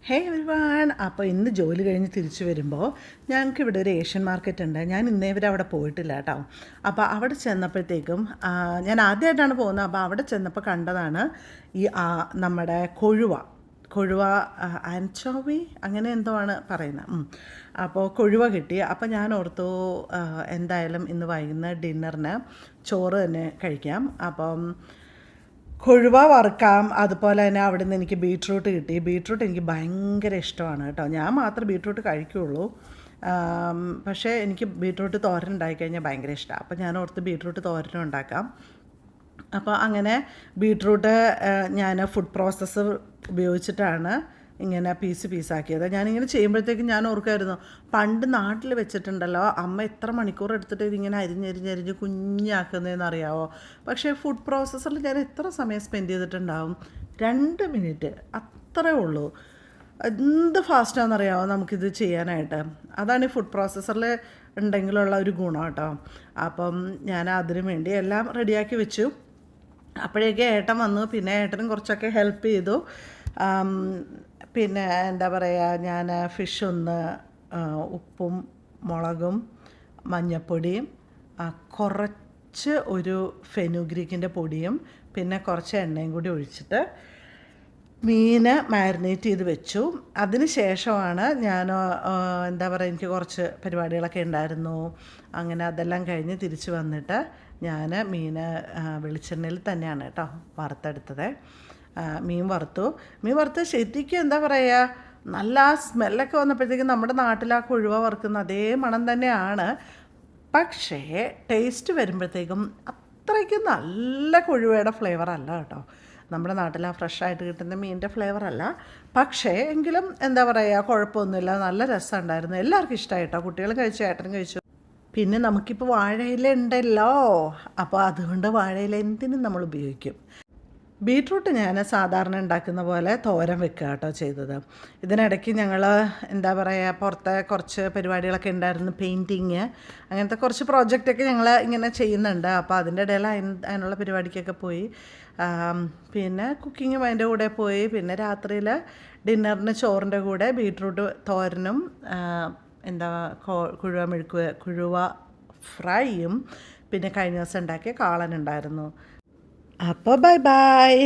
ഹേ everyone, അപ്പോൾ ഇന്ന് ജോലി കഴിഞ്ഞ് തിരിച്ചു വരുമ്പോൾ ഞങ്ങൾക്കിവിടെ ഒരു ഏഷ്യൻ മാർക്കറ്റ് ഉണ്ട്. ഞാൻ ഇന്നേ വരെ അവിടെ പോയിട്ടില്ല കേട്ടോ. അപ്പോൾ അവിടെ ചെന്നപ്പോഴത്തേക്കും ഞാൻ ആദ്യമായിട്ടാണ് പോകുന്നത്. അപ്പോൾ അവിടെ ചെന്നപ്പോൾ കണ്ടതാണ് ഈ നമ്മുടെ കൊഴുവ ആൻചോവി അങ്ങനെ എന്തോ ആണ് പറയുന്നത്. അപ്പോൾ കൊഴുവ കിട്ടി. അപ്പോൾ ഞാൻ ഓർത്തു എന്തായാലും ഇന്ന് വൈകുന്നേരം ഡിന്നറിന് ചോറ് തന്നെ കഴിക്കാം. അപ്പം കൊഴുവ വറുക്കാം. അതുപോലെ തന്നെ അവിടെ നിന്ന് എനിക്ക് ബീട്രൂട്ട് കിട്ടി. ബീട്രൂട്ട് എനിക്ക് ഭയങ്കര ഇഷ്ടമാണ് കേട്ടോ. ഞാൻ മാത്രം ബീട്രൂട്ട് കഴിക്കുകയുള്ളൂ. പക്ഷേ എനിക്ക് ബീട്രൂട്ട് തോരൻ ഉണ്ടാക്കിക്കഴിഞ്ഞാൽ ഭയങ്കര ഇഷ്ടമാണ്. അപ്പോൾ ഞാൻ ഓർത്ത് ബീട്രൂട്ട് തോരനും ഉണ്ടാക്കാം. അപ്പോൾ അങ്ങനെ ബീട്രൂട്ട് ഞാൻ ഫുഡ് പ്രോസസ്സർ ഉപയോഗിച്ചിട്ടാണ് ഇങ്ങനെ പീസാക്കിയത്. ഞാനിങ്ങനെ ചെയ്യുമ്പോഴത്തേക്കും ഞാൻ ഓർക്കുമായിരുന്നു, പണ്ട് നാട്ടിൽ വെച്ചിട്ടുണ്ടല്ലോ അമ്മ എത്ര മണിക്കൂർ എടുത്തിട്ട് ഇതിങ്ങനെ അരിഞ്ഞ് കുഞ്ഞാക്കുന്നതെന്ന് അറിയാമോ. പക്ഷേ ഫുഡ് പ്രോസസ്സറിൽ ഞാൻ എത്ര സമയം സ്പെൻഡ് ചെയ്തിട്ടുണ്ടാവും? 2 മിനിറ്റ് അത്രേ ഉള്ളൂ. എന്ത് ഫാസ്റ്റാണെന്നറിയാമോ നമുക്കിത് ചെയ്യാനായിട്ട്. അതാണ് ഈ ഫുഡ് പ്രോസസ്സറിൽ ഉണ്ടെങ്കിലുള്ള ഒരു ഗുണം കേട്ടോ. അപ്പം ഞാൻ അതിനു വേണ്ടി എല്ലാം റെഡിയാക്കി വെച്ചു. അപ്പോഴേക്കും ഏട്ടൻ വന്നു. പിന്നെ ഏട്ടനും കുറച്ചൊക്കെ ഹെൽപ്പ് ചെയ്തു. പിന്നെ എന്താ പറയുക, ഞാൻ ഫിഷ് ഒന്ന് ഉപ്പും മുളകും മഞ്ഞൾപ്പൊടിയും കുറച്ച് ഒരു ഫെനുഗ്രീക്കിൻ്റെ പൊടിയും പിന്നെ കുറച്ച് എണ്ണയും കൂടി ഒഴിച്ചിട്ട് മീൻ മാരിനേറ്റ് ചെയ്ത് വെച്ചു. അതിന് ശേഷമാണ് ഞാൻ എന്താ പറയുക, എനിക്ക് കുറച്ച് പരിപാടികളൊക്കെ ഉണ്ടായിരുന്നു. അങ്ങനെ അതെല്ലാം കഴിഞ്ഞ് തിരിച്ച് വന്നിട്ട് ഞാൻ മീൻ വെളിച്ചെണ്ണയിൽ തന്നെയാണ് കേട്ടോ വറുത്തെടുത്തത്. മീൻ വറുത്ത് ശരിക്കും എന്താ പറയുക, നല്ല ആ സ്മെല്ലൊക്കെ വന്നപ്പോഴത്തേക്കും നമ്മുടെ നാട്ടിൽ ആ കൊഴുവ വറുക്കുന്ന അതേ മണം തന്നെയാണ്. പക്ഷേ ടേസ്റ്റ് വരുമ്പോഴത്തേക്കും അത്രയ്ക്ക് നല്ല കൊഴുവയുടെ ഫ്ലേവർ അല്ല കേട്ടോ. നമ്മുടെ നാട്ടിൽ ആ ഫ്രഷായിട്ട് കിട്ടുന്ന മീനിൻ്റെ ഫ്ലേവർ അല്ല. പക്ഷേ എങ്കിലും എന്താ പറയുക, കുഴപ്പമൊന്നുമില്ല, നല്ല രസമുണ്ടായിരുന്നു. എല്ലാവർക്കും ഇഷ്ടമായി കേട്ടോ. കുട്ടികളും കഴിച്ചു, ഏട്ടനും കഴിച്ചു. പിന്നെ നമുക്കിപ്പോൾ വാഴയില ഉണ്ടല്ലോ, അപ്പോൾ അതുകൊണ്ട് വാഴയില എന്തിനും നമ്മൾ ഉപയോഗിക്കും. ബീട്രൂട്ട് ഞാൻ സാധാരണ ഉണ്ടാക്കുന്ന പോലെ തോരൻ വെക്കുക കേട്ടോ ചെയ്തത്. ഇതിനിടയ്ക്ക് ഞങ്ങൾ എന്താ പറയുക, പുറത്തെ കുറച്ച് പരിപാടികളൊക്കെ ഉണ്ടായിരുന്നു. പെയിൻറ്റിങ് അങ്ങനത്തെ കുറച്ച് പ്രോജക്റ്റൊക്കെ ഞങ്ങൾ ഇങ്ങനെ ചെയ്യുന്നുണ്ട്. അപ്പോൾ അതിൻ്റെ ഇടയിൽ അതിനുള്ള പരിപാടിക്കൊക്കെ പോയി. പിന്നെ കുക്കിങ്ങും അതിൻ്റെ കൂടെ പോയി. പിന്നെ രാത്രിയിൽ ഡിന്നറിന് ചോറിൻ്റെ കൂടെ ബീട്രൂട്ട് തോരനും എന്താ കുഴുവ ഫ്രൈയും പിന്നെ കഴിഞ്ഞ ദിവസം ഉണ്ടാക്കിയ കാളനുണ്ടായിരുന്നു. അപ്പോൾ ബൈ.